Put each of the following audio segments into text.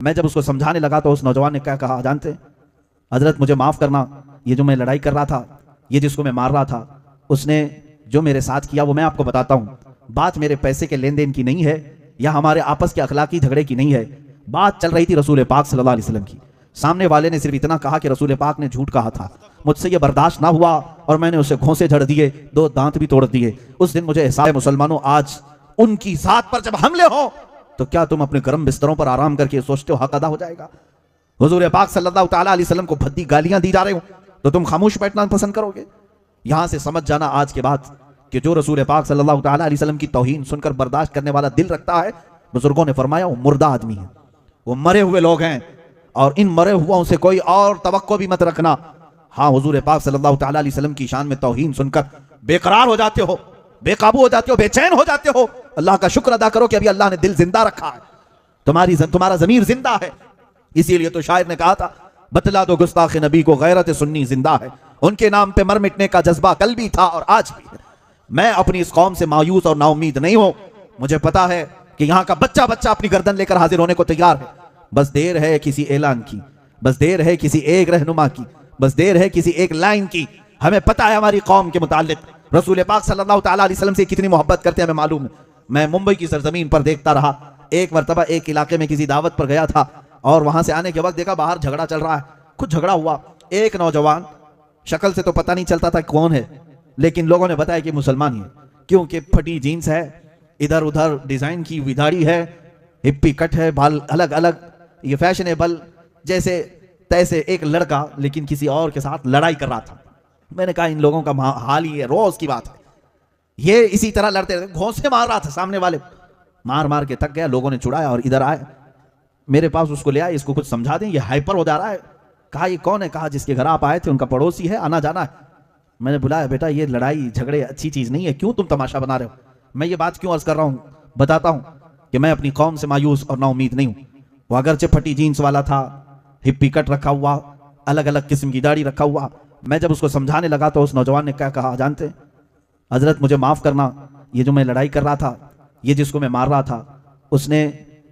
मैं जब उसको समझाने लगा तो उस नौजवान ने क्या कहा जानते, हजरत मुझे माफ़ करना, ये जो मैं लड़ाई कर रहा था, ये जिसको मैं मार रहा था, उसने जो मेरे साथ किया वो मैं आपको बताता हूँ। बात मेरे पैसे के लेन देन की नहीं है या हमारे आपस के अखलाकी झगड़े की नहीं है। बात चल रही थी रसूल पाक सल्लल्लाहु अलैहि वसल्लम की। सामने वाले ने सिर्फ इतना कहा कि रसूल पाक ने झूठ कहा था, मुझसे ये बर्दाश्त ना हुआ और मैंने उसे घोंसे झड़ दिए, 2 दांत भी तोड़ दिए। उस दिन मुझे एहसास है मुसलमानों, आज उनकी जात पर जब हमले हो तो क्या तुम अपने गर्म बिस्तरों पर आराम करके सोचते हो हक अदा हो जाएगा? हुजूर पाक सल्लल्लाहु ताला अलैहि वसल्लम को भद्दी गालियां दी जा रही हो तो तुम खामोश बैठना पसंद करोगे? यहां से समझ जाना आज के बाद कि जो रसूल पाक सल्लल्लाहु ताला अलैहि वसल्लम की तौहीन सुनकर बर्दाश्त करने वाला दिल रखता है, बुजुर्गों ने फरमाया वो मुर्दा आदमी है, वो मरे हुए लोग हैं और इन मरे हुओं से कोई और तवक्को भी मत रखना। हाँ, हुजूर पाक सल्लल्लाहु ताला अलैहि वसल्लम की शान में तौहीन सुनकर बेकरार हो जाते हो, बेकाबू हो जाते हो, बेचैन हो जाते हो, अल्लाह का शुक्र अदा करो कि अभी अल्लाह ने दिल जिंदा रखा है, तुम्हारा ज़मीर जिंदा है। इसीलिए तो शायर ने कहा था, बतला दो गुस्ताख नबी को गैरत सुन्नी जिंदा है, उनके नाम पे मर मिटने का जज्बा कल भी था और आज भी है। मैं अपनी इस कौम से मायूस और नाउमीद नहीं हूं। मुझे पता है कि यहाँ का बच्चा बच्चा अपनी गर्दन लेकर हाजिर होने को तैयार है। बस देर है किसी ऐलान की, बस देर है किसी एक रहनुमा की, बस देर है किसी एक लाइन की। हमें पता है हमारी कौम के मुतालिक रसूल पाक सल्लल्लाहु ताला अलैहि वसल्लम से कितनी मोहब्बत करते हैं, हमें मालूम है। मैं मुंबई की सरजमीन पर देखता रहा, एक मरतबा एक इलाके में किसी दावत पर गया था और वहां से आने के वक्त देखा बाहर झगड़ा चल रहा है। कुछ झगड़ा हुआ, एक नौजवान, शक्ल से तो पता नहीं चलता था कौन है, लेकिन लोगों ने बताया कि मुसलमान ही है, क्योंकि फटी जीन्स है, इधर उधर डिजाइन की हुई दाढ़ी है, हिप्पी कट है, बाल अलग अलग, ये फैशनेबल जैसे तैसे एक लड़का लेकिन किसी और के साथ लड़ाई कर रहा था। मैंने कहा इन लोगों का हाल ही है, रोज की बात है, ये इसी तरह लड़ते रहते। घोंसे मार रहा था सामने वाले, मार मार के थक गया, लोगों ने छुड़ाया और इधर आए मेरे पास, उसको ले आए, इसको कुछ समझा दें, ये हाइपर हो जा रहा है। कहा ये कौन है? कहा जिसके घर आप आए थे उनका पड़ोसी है, आना जाना है। मैंने बुलाया, बेटा ये लड़ाई झगड़े अच्छी चीज नहीं है, क्यों तुम तमाशा बना रहे हो? मैं ये बात क्यों अर्ज कर रहा हूँ, बताता हूँ कि मैं अपनी कौम से मायूस और नाउमीद नहीं हूँ। वो अगरचे फटी जीन्स वाला था, हिप्पी कट रखा हुआ, अलग अलग किस्म की दाढ़ी रखा हुआ। मैं जब उसको समझाने लगा तो उस नौजवान ने क्या कहा जानते, हजरत मुझे माफ़ करना, ये जो मैं लड़ाई कर रहा था, ये जिसको मैं मार रहा था, उसने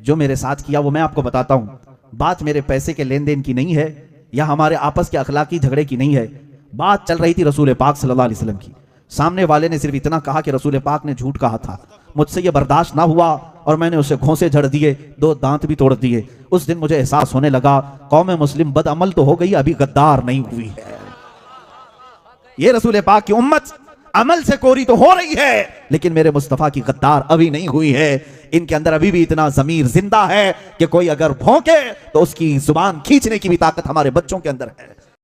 जो मेरे साथ किया वो मैं आपको बताता हूँ। बात मेरे पैसे के लेन देन की नहीं है या हमारे आपस के अखलाकी झगड़े की नहीं है। बात चल रही थी रसूल पाक सल्लल्लाहु अलैहि वसल्लम की। सामने वाले ने सिर्फ इतना कहा कि रसूल पाक ने झूठ कहा था, मुझसे ये बर्दाश्त ना हुआ और मैंने उसे घोंसे झड़ दिए, 2 दांत भी तोड़ दिए। उस दिन मुझे एहसास होने लगा कौम मुस्लिम बदअमल तो हो गई, अभी गद्दार नहीं हुई है। ये रसूल पाक की उम्मत अमल से कोरी तो हो रही है, लेकिन मेरे मुस्तफा की गद्दार अभी नहीं हुई है। इनके अंदर अभी भी इतना ज़मीर जिंदा है कि कोई अगर भौंके तो उसकी जुबान खींचने की भी ताकत हमारे बच्चों के अंदर है।